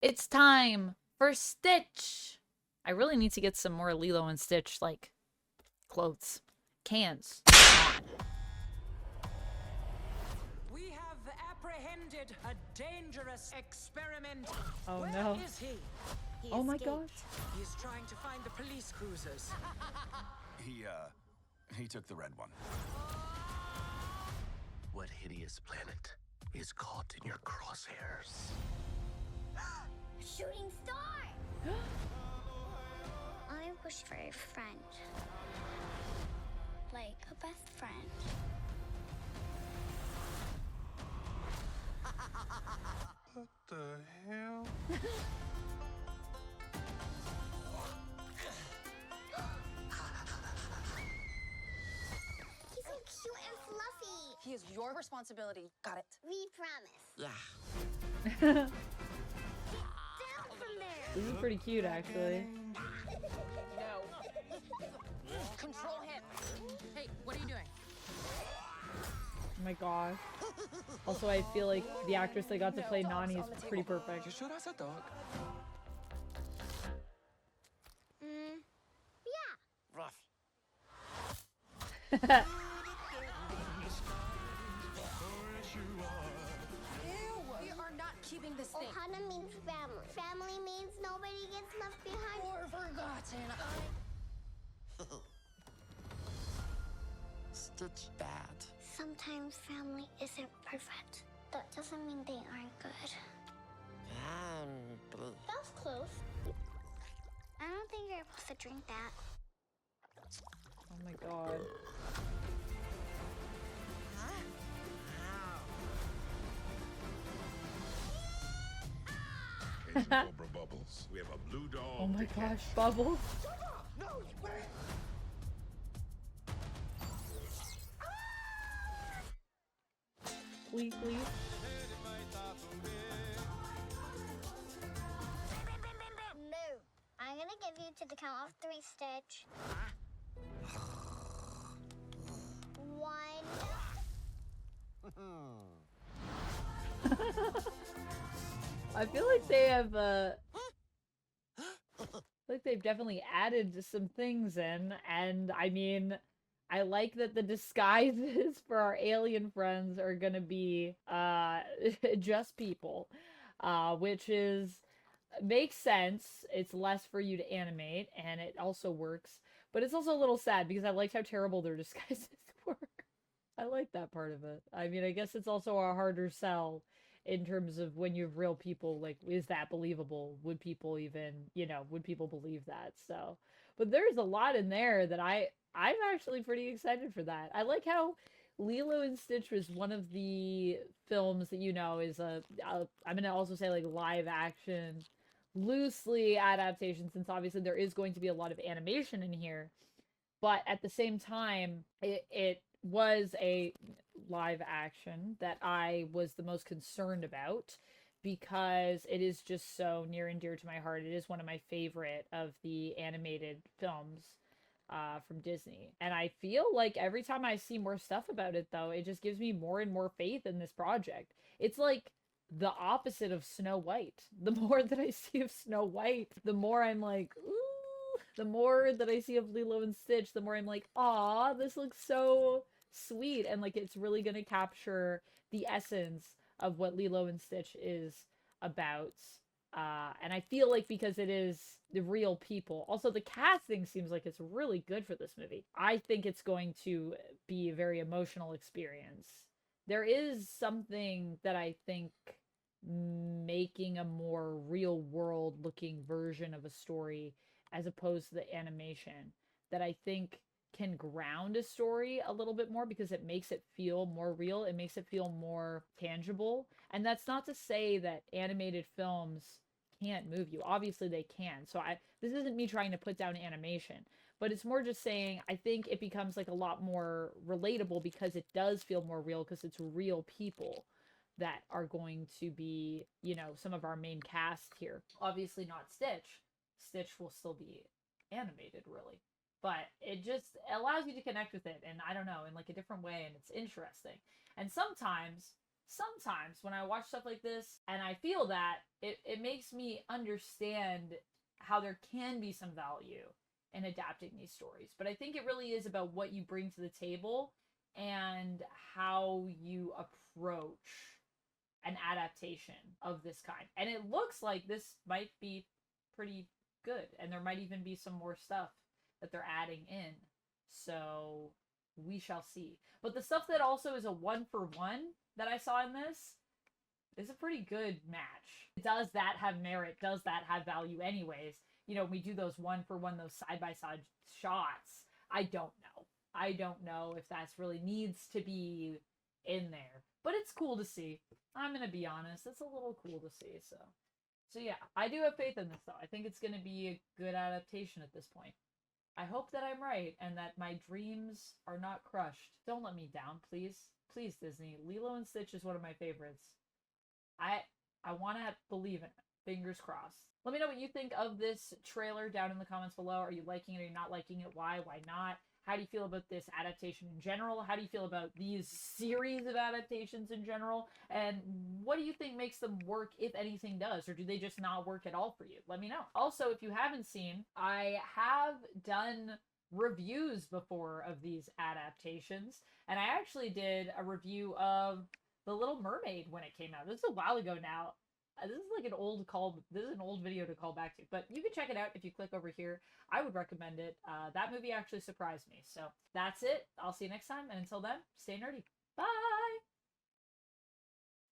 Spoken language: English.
It's time for Stitch. I really need to get some more Lilo and Stitch, like, clothes. Cans. We have apprehended a dangerous experiment. Oh Where no. is he? Oh my gosh. He's trying to find the police cruisers. He took the red one. What hideous planet is caught in your crosshairs? Shooting star! I wish for a friend. Like a best friend. What the hell? He's so cute and fluffy. He is your responsibility. Got it. We promise. Yeah. Down from there. This is pretty cute, actually. No. Control him. Hey, what are you doing? Oh my gosh. Also, I feel like the actress that got to play Nani is pretty perfect. You sure that's a dog? Yeah. Rough. Ew, we are not keeping this thing. Ohana means family. Family means nobody gets left behind. Or forgotten. Stitch bad. Sometimes family isn't perfect. That doesn't mean they aren't good. That was close. I don't think you're supposed to drink that. Oh my god. Agent Cobra Bubbles. We have a blue dog. Oh my to gosh, catch. Bubbles. No, wait. Please, please. No. I'm gonna give you to the count of 3, Stitch. 1. I feel like they have, like they've definitely added some things in, and I mean, I like that the disguises for our alien friends are gonna be, just people, which makes sense. It's less for you to animate, and it also works, but it's also a little sad because I liked how terrible their disguises were. I like that part of it. I mean, I guess it's also a harder sell in terms of when you have real people, like, is that believable? Would people even, would people believe that? So, but there's a lot in there that I'm actually pretty excited for that. I like how Lilo and Stitch was one of the films that, is I'm going to also say like live action, loosely adaptation, since obviously there is going to be a lot of animation in here. But at the same time, it was a live action that I was the most concerned about because it is just so near and dear to my heart. It is one of my favorite of the animated films from Disney. And I feel like every time I see more stuff about it, though, it just gives me more and more faith in this project. It's like the opposite of Snow White. The more that I see of Snow White, the more I'm like, ooh. The more that I see of Lilo and Stitch, the more I'm like, aw, this looks so sweet. And like it's really gonna capture the essence of what Lilo and Stitch is about. And I feel like because it is the real people. Also, the casting seems like it's really good for this movie. I think it's going to be a very emotional experience. There is something that I think making a more real world looking version of a story as opposed to the animation that I think can ground a story a little bit more because it makes it feel more real. It makes it feel more tangible. And that's not to say that animated films can't move you. Obviously they can. So this isn't me trying to put down animation, but it's more just saying I think it becomes like a lot more relatable because it does feel more real because it's real people that are going to be, some of our main cast here. Obviously not Stitch. Stitch will still be animated, really. But it just allows you to connect with it, and I don't know, in like a different way, and it's interesting. And sometimes sometimes when I watch stuff like this and I feel that, it makes me understand how there can be some value in adapting these stories. But I think it really is about what you bring to the table and how you approach an adaptation of this kind. And it looks like this might be pretty good, and there might even be some more stuff that they're adding in. So we shall see. But the stuff that also is a 1-for-1 that I saw in this is a pretty good match. Does that have merit? Does that have value anyways? You know, we do those 1-for-1, those side-by-side shots. I don't know. I don't know if that's really needs to be in there. But it's cool to see. I'm gonna be honest. It's a little cool to see, so yeah, I do have faith in this, though. I think it's gonna be a good adaptation at this point. I hope that I'm right, and that my dreams are not crushed. Don't let me down, please. Please, Disney. Lilo and Stitch is one of my favorites. I want to believe in it. Fingers crossed. Let me know what you think of this trailer down in the comments below. Are you liking it? Are you not liking it? Why? Why not? How do you feel about this adaptation in general? How do you feel about these series of adaptations in general? And what do you think makes them work, if anything does? Or do they just not work at all for you? Let me know. Also, if you haven't seen, I have done reviews before of these adaptations. And I actually did a review of The Little Mermaid when it came out. This is a while ago now. This is like an old video to call back to, but you can check it out if you click over here. I would recommend it. That movie actually surprised me. So that's it. I'll see you next time, and until then, stay nerdy. Bye!